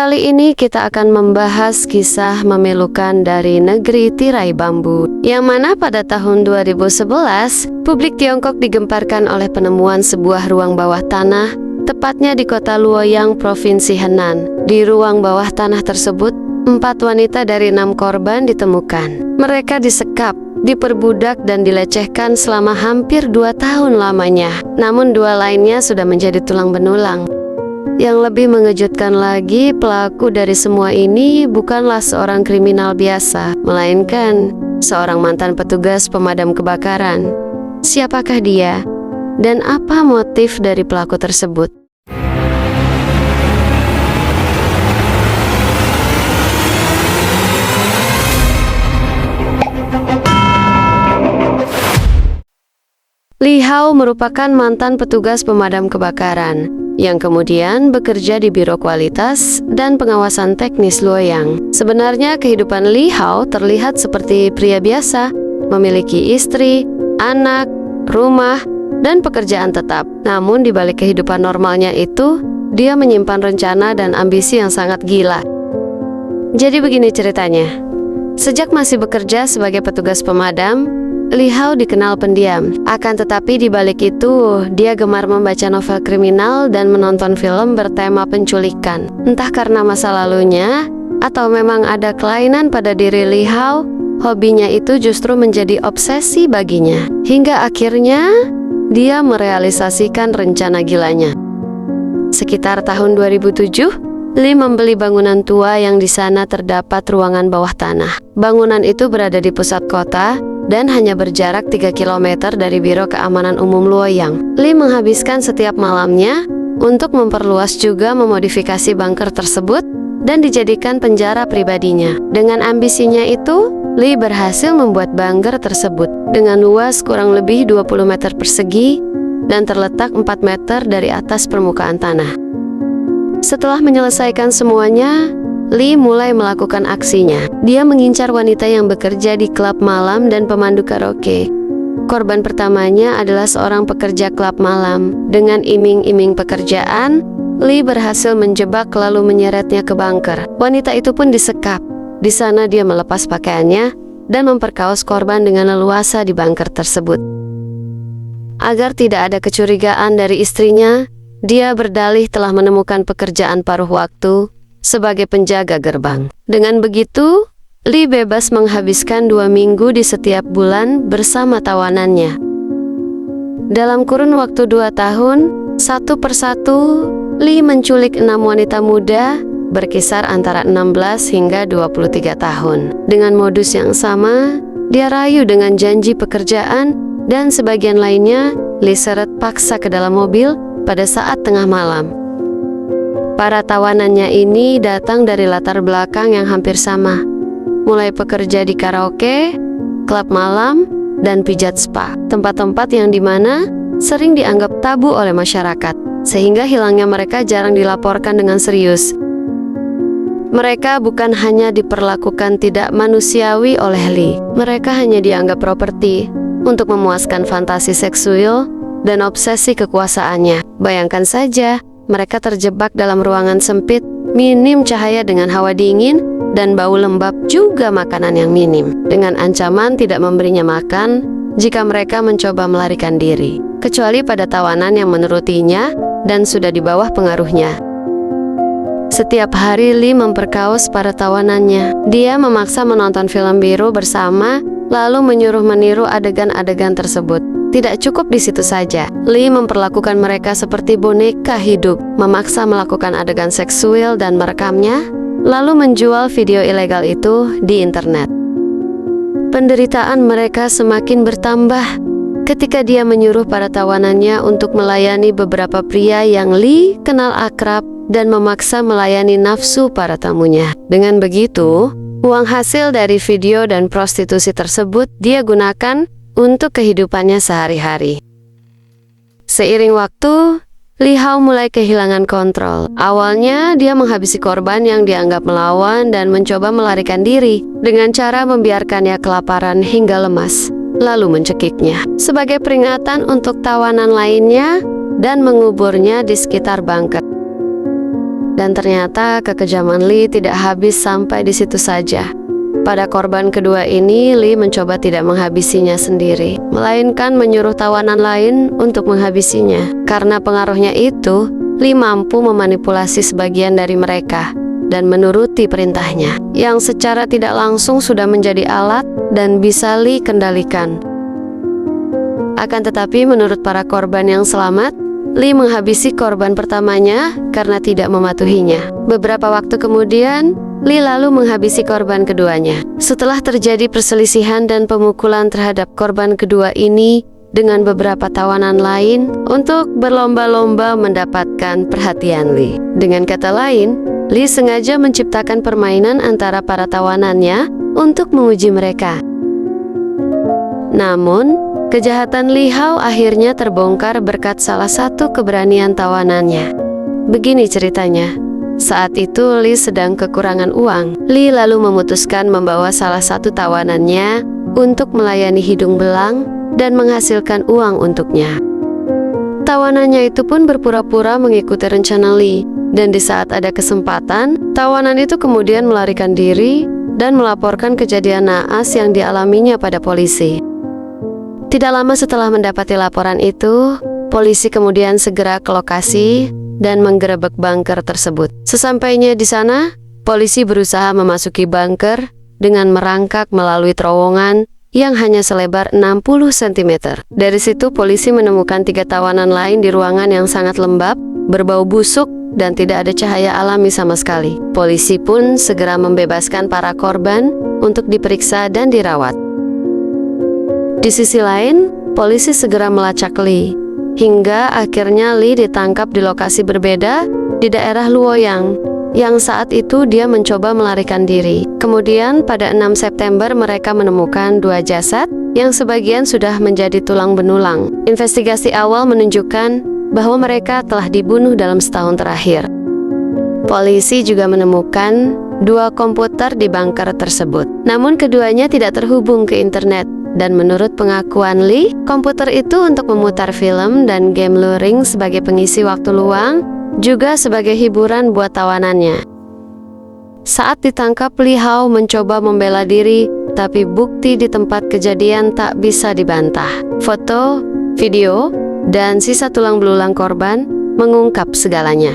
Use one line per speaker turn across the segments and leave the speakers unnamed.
Kali ini kita akan membahas kisah memilukan dari negeri tirai bambu, yang mana pada tahun 2011, publik Tiongkok digemparkan oleh penemuan sebuah ruang bawah tanah, tepatnya di kota Luoyang, Provinsi Henan. Di ruang bawah tanah tersebut, 4 wanita dari 6 korban ditemukan. Mereka disekap, diperbudak dan dilecehkan selama hampir 2 tahun lamanya. Namun 2 lainnya sudah menjadi tulang benulang. Yang lebih mengejutkan lagi, pelaku dari semua ini bukanlah seorang kriminal biasa, melainkan seorang mantan petugas pemadam kebakaran. Siapakah dia? Dan apa motif dari pelaku tersebut? Li Hao merupakan mantan petugas pemadam kebakaran yang kemudian bekerja di Biro Kualitas dan Pengawasan Teknis Luoyang. Sebenarnya kehidupan Li Hao terlihat seperti pria biasa, memiliki istri, anak, rumah, dan pekerjaan tetap. Namun di balik kehidupan normalnya itu, dia menyimpan rencana dan ambisi yang sangat gila. Jadi begini ceritanya. Sejak masih bekerja sebagai petugas pemadam, Li Hao dikenal pendiam. Akan tetapi di balik itu, dia gemar membaca novel kriminal dan menonton film bertema penculikan. Entah karena masa lalunya, atau memang ada kelainan pada diri Li Hao, hobinya itu justru menjadi obsesi baginya. Hingga akhirnya, dia merealisasikan rencana gilanya. Sekitar tahun 2007, Li membeli bangunan tua yang di sana terdapat ruangan bawah tanah. Bangunan itu berada di pusat kota, dan hanya berjarak 3 km dari Biro Keamanan Umum Luoyang. Li menghabiskan setiap malamnya untuk memperluas juga memodifikasi bunker tersebut dan dijadikan penjara pribadinya. Dengan ambisinya itu, Li berhasil membuat bunker tersebut dengan luas kurang lebih 20 meter persegi dan terletak 4 meter dari atas permukaan tanah. Setelah menyelesaikan semuanya, Li mulai melakukan aksinya. Dia mengincar wanita yang bekerja di klub malam dan pemandu karaoke. Korban pertamanya adalah seorang pekerja klub malam. Dengan iming-iming pekerjaan, Li berhasil menjebak lalu menyeretnya ke bunker. Wanita itu pun disekap. Di sana dia melepas pakaiannya dan memperkaos korban dengan leluasa di bunker tersebut. Agar tidak ada kecurigaan dari istrinya, dia berdalih telah menemukan pekerjaan paruh waktu sebagai penjaga gerbang. Dengan begitu, Li bebas menghabiskan 2 minggu di setiap bulan bersama tawanannya. Dalam kurun waktu 2 tahun, satu persatu, Li menculik 6 wanita muda berkisar antara 16 hingga 23 tahun. Dengan modus yang sama, dia rayu dengan janji pekerjaan dan sebagian lainnya Li seret paksa ke dalam mobil pada saat tengah malam. Para tawanannya ini datang dari latar belakang yang hampir sama, mulai pekerja di karaoke, klub malam, dan pijat spa, tempat-tempat yang dimana sering dianggap tabu oleh masyarakat, sehingga hilangnya mereka jarang dilaporkan dengan serius. Mereka bukan hanya diperlakukan tidak manusiawi oleh Li, mereka hanya dianggap properti untuk memuaskan fantasi seksual dan obsesi kekuasaannya. Bayangkan saja, mereka terjebak dalam ruangan sempit, minim cahaya dengan hawa dingin, dan bau lembab juga makanan yang minim. Dengan ancaman tidak memberinya makan jika mereka mencoba melarikan diri, kecuali pada tawanan yang menurutinya dan sudah di bawah pengaruhnya. Setiap hari Li memperkaos para tawanannya. Dia memaksa menonton film biru bersama, lalu menyuruh meniru adegan-adegan tersebut. Tidak cukup di situ saja, Li memperlakukan mereka seperti boneka hidup, memaksa melakukan adegan seksual dan merekamnya, lalu menjual video ilegal itu di internet. Penderitaan mereka semakin bertambah ketika dia menyuruh para tawanannya untuk melayani beberapa pria yang Li kenal akrab dan memaksa melayani nafsu para tamunya. Dengan begitu, uang hasil dari video dan prostitusi tersebut dia gunakan untuk kehidupannya sehari-hari. Seiring waktu, Li Hao mulai kehilangan kontrol. Awalnya, dia menghabisi korban yang dianggap melawan dan mencoba melarikan diri dengan cara membiarkannya kelaparan hingga lemas, lalu mencekiknya sebagai peringatan untuk tawanan lainnya dan menguburnya di sekitar bunker. Dan ternyata kekejaman Lee tidak habis sampai di situ saja. Pada korban kedua ini, Lee mencoba tidak menghabisinya sendiri, melainkan menyuruh tawanan lain untuk menghabisinya. Karena pengaruhnya itu, Lee mampu memanipulasi sebagian dari mereka dan menuruti perintahnya, yang secara tidak langsung sudah menjadi alat dan bisa Lee kendalikan. Akan tetapi menurut para korban yang selamat, Lee menghabisi korban pertamanya karena tidak mematuhinya. Beberapa waktu kemudian, Lee lalu menghabisi korban keduanya. Setelah terjadi perselisihan dan pemukulan terhadap korban kedua ini dengan beberapa tawanan lain untuk berlomba-lomba mendapatkan perhatian Lee. Dengan kata lain, Lee sengaja menciptakan permainan antara para tawanannya untuk menguji mereka. Namun, kejahatan Lee Hao akhirnya terbongkar berkat salah satu keberanian tawanannya. Begini ceritanya. Saat itu Lee sedang kekurangan uang. Lee lalu memutuskan membawa salah satu tawanannya untuk melayani hidung belang dan menghasilkan uang untuknya. Tawanannya itu pun berpura-pura mengikuti rencana Lee, dan di saat ada kesempatan, tawanan itu kemudian melarikan diri dan melaporkan kejadian naas yang dialaminya pada polisi. Tidak lama setelah mendapati laporan itu, polisi kemudian segera ke lokasi dan menggerebek bunker tersebut. Sesampainya di sana, polisi berusaha memasuki bunker dengan merangkak melalui terowongan yang hanya selebar 60 cm. Dari situ polisi menemukan 3 tawanan lain di ruangan yang sangat lembab, berbau busuk, dan tidak ada cahaya alami sama sekali. Polisi pun segera membebaskan para korban untuk diperiksa dan dirawat. Di sisi lain, polisi segera melacak Lee, hingga akhirnya Lee ditangkap di lokasi berbeda di daerah Luoyang, yang saat itu dia mencoba melarikan diri. Kemudian pada 6 September mereka menemukan 2 jasad yang sebagian sudah menjadi tulang benulang. Investigasi awal menunjukkan bahwa mereka telah dibunuh dalam setahun terakhir. Polisi juga menemukan 2 komputer di bunker tersebut. Namun keduanya tidak terhubung ke internet. Dan menurut pengakuan Lee, komputer itu untuk memutar film dan game luring sebagai pengisi waktu luang, juga sebagai hiburan buat tawanannya. Saat ditangkap, Lee Hao mencoba membela diri, tapi bukti di tempat kejadian tak bisa dibantah. Foto, video, dan sisa tulang belulang korban mengungkap segalanya.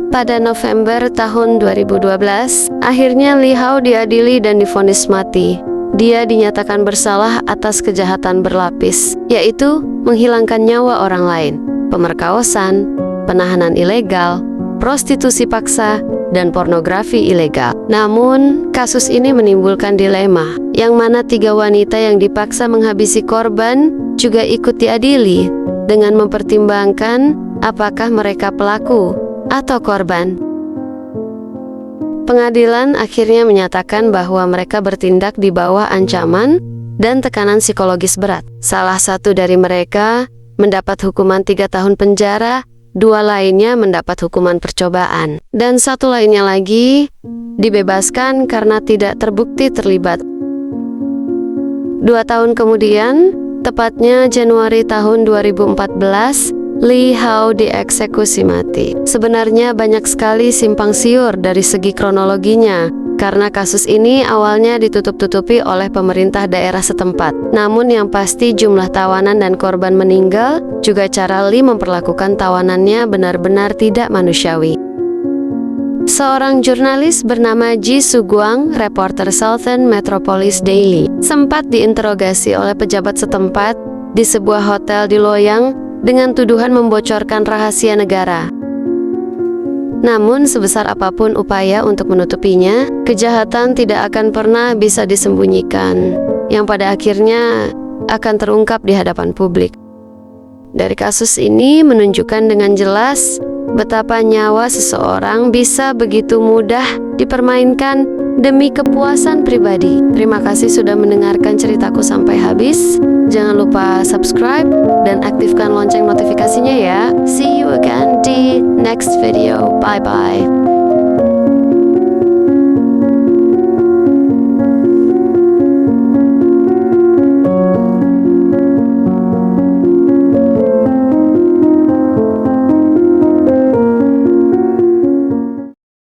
Pada November tahun 2012, akhirnya Lee Hao diadili dan divonis mati. Dia dinyatakan bersalah atas kejahatan berlapis, yaitu menghilangkan nyawa orang lain, pemerkosaan, penahanan ilegal, prostitusi paksa, dan pornografi ilegal. Namun, kasus ini menimbulkan dilema, yang mana 3 wanita yang dipaksa menghabisi korban juga ikut diadili, dengan mempertimbangkan apakah mereka pelaku atau korban. Pengadilan akhirnya menyatakan bahwa mereka bertindak di bawah ancaman dan tekanan psikologis berat. Salah satu dari mereka mendapat hukuman 3 tahun penjara, 2 lainnya mendapat hukuman percobaan, dan 1 lainnya lagi dibebaskan karena tidak terbukti terlibat. 2 tahun kemudian, tepatnya Januari tahun 2014, Lee Hao dieksekusi mati. Sebenarnya banyak sekali simpang siur dari segi kronologinya, karena kasus ini awalnya ditutup-tutupi oleh pemerintah daerah setempat. Namun yang pasti jumlah tawanan dan korban meninggal, juga cara Lee memperlakukan tawanannya benar-benar tidak manusiawi. Seorang jurnalis bernama Ji Suguang, reporter Southern Metropolis Daily, sempat diinterogasi oleh pejabat setempat di sebuah hotel di Loyang dengan tuduhan membocorkan rahasia negara. Namun sebesar apapun upaya untuk menutupinya, kejahatan tidak akan pernah bisa disembunyikan, yang pada akhirnya akan terungkap di hadapan publik. Dari kasus ini menunjukkan dengan jelas betapa nyawa seseorang bisa begitu mudah dipermainkan demi kepuasan pribadi. Terima kasih sudah mendengarkan ceritaku sampai habis. Jangan lupa subscribe dan aktifkan lonceng notifikasinya ya. See you again di next video. Bye-bye.